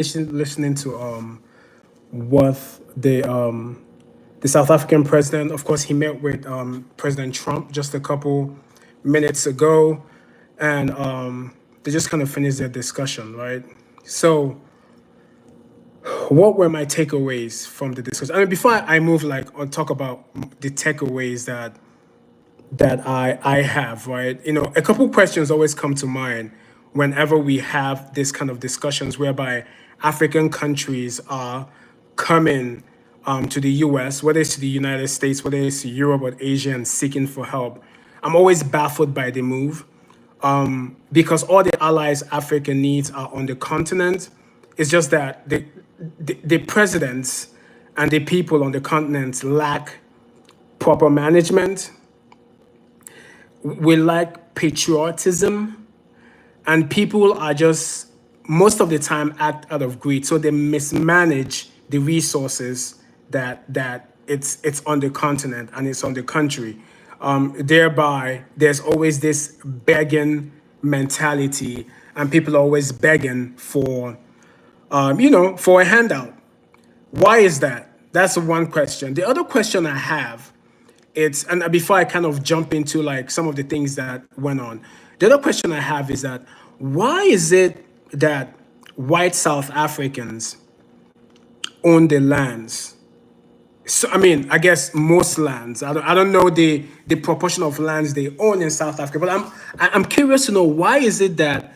listening to what the South African president, of course, he met with President Trump just a couple minutes ago, and they just kind of finished their discussion, right? So, what were my takeaways from the discussion? I mean, before I move like on talk about the takeaways that I have, right? You know, a couple questions always come to mind whenever we have this kind of discussions whereby African countries are coming to the US, whether it's to the United States, whether it's to Europe or Asia, and seeking for help. I'm always baffled by the move because all the allies Africa needs are on the continent. It's just that the presidents and the people on the continent lack proper management. We lack patriotism, and people are just most of the time act out of greed, so they mismanage the resources that it's on the continent and it's on the country. Thereby, there's always this begging mentality, and people are always begging for for a handout. Why is that? That's one question. The other question I have, it's and before I kind of jump into like some of the things that went on, the other question I have is that why is it that white South Africans own the lands? So I mean, I guess most lands. I don't know the proportion of lands they own in South Africa, but I'm curious to know why is it that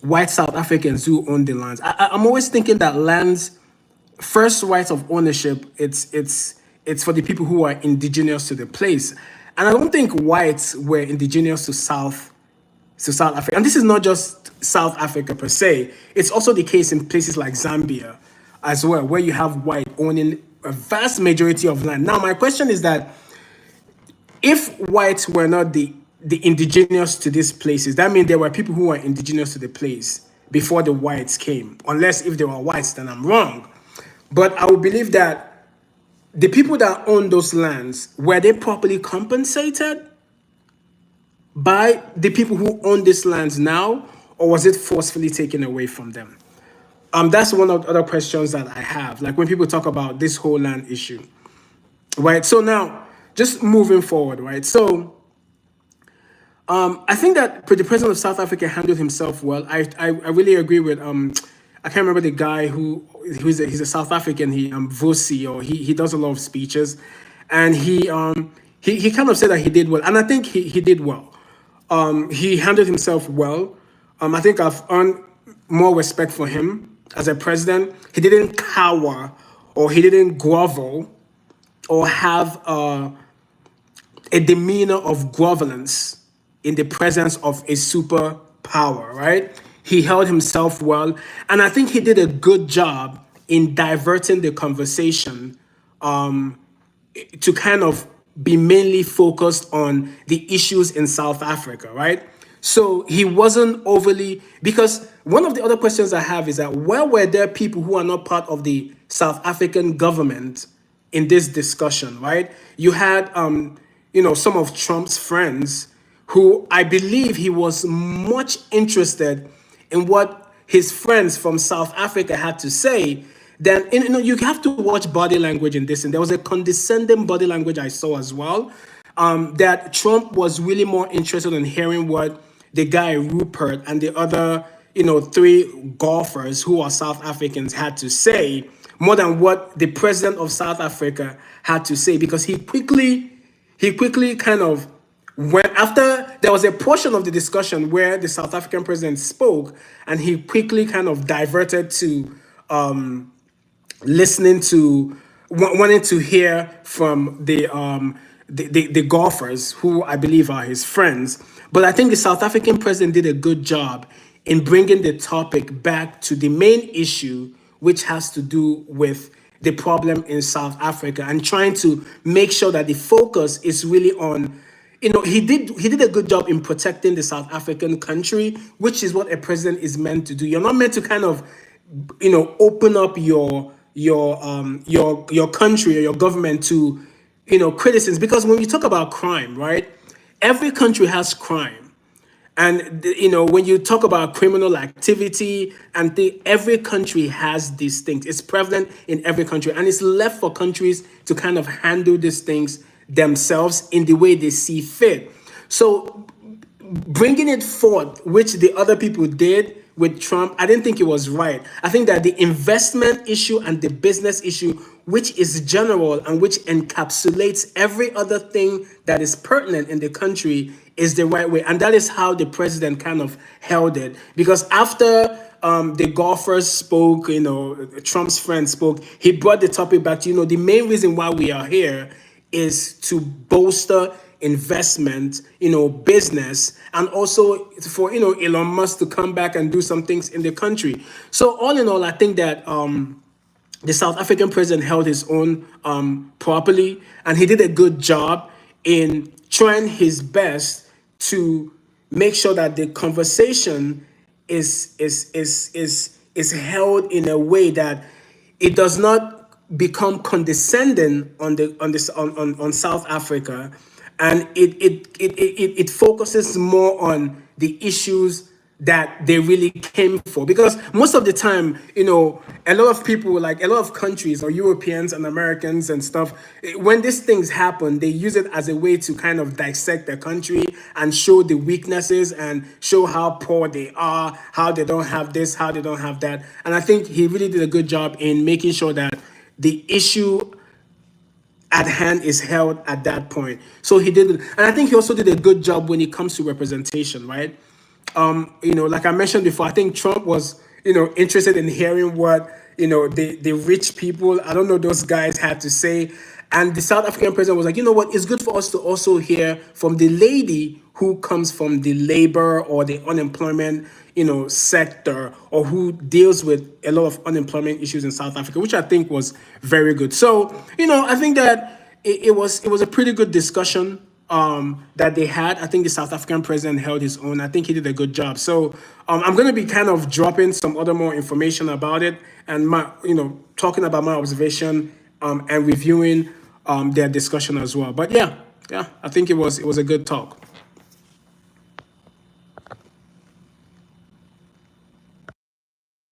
white South Africans who own the lands. I'm always thinking that lands, first rights of ownership, it's for the people who are indigenous to the place, and I don't think whites were indigenous to South Africa. And this is not just South Africa per se; it's also the case in places like Zambia, as well, where you have white owning a vast majority of land. Now, my question is that if whites were not the indigenous to these places, that means there were people who were indigenous to the place before the whites came. Unless if they were whites, then I'm wrong. But I would believe that the people that own those lands, were they properly compensated by the people who own these lands now, or was it forcefully taken away from them? That's one of the other questions that I have. Like when people talk about this whole land issue, right? So now, just moving forward, right? So I think that the president of South Africa handled himself well. I really agree with I can't remember the guy he's a South African. He Vusi, or he does a lot of speeches, and he kind of said that he did well, and I think he did well. He handled himself well. I think I've earned more respect for him as a president. He didn't cower, or he didn't grovel, or have a demeanor of grovelance in the presence of a superpower, right? He held himself well, and I think he did a good job in diverting the conversation to kind of be mainly focused on the issues in South Africa, right? So he wasn't overly, because one of the other questions I have is that where were there people who are not part of the South African government in this discussion, right? You had, some of Trump's friends who I believe he was much interested in what his friends from South Africa had to say. Then you have to watch body language in this, and there was a condescending body language I saw as well. That Trump was really more interested in hearing what the guy Rupert and the other, three golfers who are South Africans had to say, more than what the president of South Africa had to say, because he quickly kind of when after there was a portion of the discussion where the South African president spoke, and he quickly kind of diverted to listening to wanting to hear from the golfers who I believe are his friends. But I think the South African president did a good job in bringing the topic back to the main issue, which has to do with the problem in South Africa, and trying to make sure that the focus is really on, he did a good job in protecting the South African country, which is what a president is meant to do. You're not meant to kind of, open up your country or your government to, criticisms, because when you talk about crime, right? Every country has crime. And you know, when you talk about criminal activity and every country has these things. It's prevalent in every country, and it's left for countries to kind of handle these things themselves in the way they see fit. So bringing it forth, which the other people did with Trump, I didn't think it was right. I think that the investment issue and the business issue, which is general and which encapsulates every other thing that is pertinent in the country, is the right way. And that is how the president kind of held it. Because after the golfers spoke, you know, Trump's friend spoke, he brought the topic back to, you know, the main reason why we are here is to bolster investment, you know, business, and also for, you know, Elon Musk to come back and do some things in the country. So all in all, I think that the South African president held his own properly, and he did a good job in trying his best to make sure that the conversation is held in a way that it does not become condescending on South Africa, and it focuses more on the issues that they really came for. Because most of the time, you know, a lot of people, like a lot of countries or Europeans and Americans and stuff, when these things happen, they use it as a way to kind of dissect the country and show the weaknesses and show how poor they are, how they don't have this, how they don't have that. And I think he really did a good job in making sure that the issue at hand is held at that point. So he did it. And I think he also did a good job when it comes to representation, right? You know, like I mentioned before, I think Trump was, you know, interested in hearing what, you know, the rich people, I don't know, those guys had to say. And the South African president was like, you know what, it's good for us to also hear from the lady who comes from the labor or the unemployment, you know, sector, or who deals with a lot of unemployment issues in South Africa, which I think was very good. So, you know, I think that it was a pretty good discussion that they had. I think the South African president held his own. I think he did a good job. So I'm going to be kind of dropping some other more information about it, and my, you know, talking about my observation and reviewing their discussion as well. But yeah, I think it was a good talk.